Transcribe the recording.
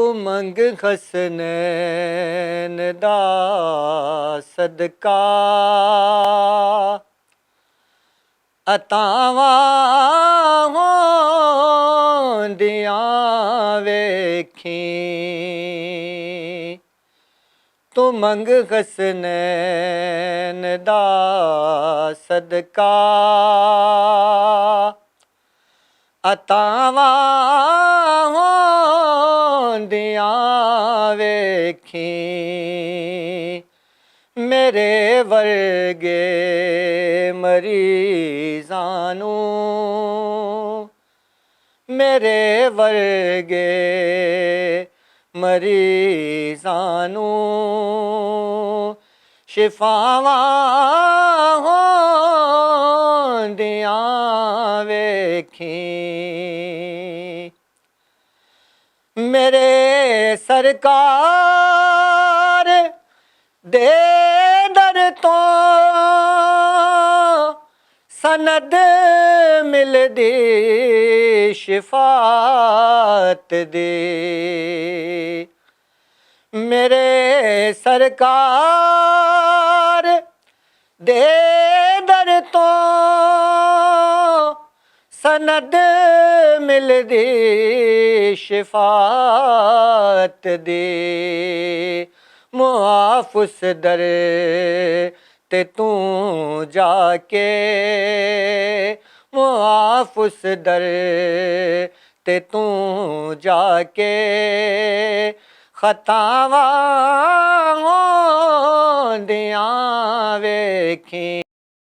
तू मंग हसनैन दा सदका अतावां होंदियां वेखी। तू मंग हसनैन दा सदका अतावां होंदियां वेखी। मेरे वर्गे मरीज़ां नूं, मेरे वर्गे मरीज़ां नूं शिफावां होंदियां वेखी। मेरे सरकार दे दर तो सनद मिलदी शिफात दी। मेरे सरकार दे दर तो सनद मिलदी शिफात दी। मुआफ उस दर ते तू जाके, मुआफ उस दर ते तू जाके खतावां होंदियां वेखी।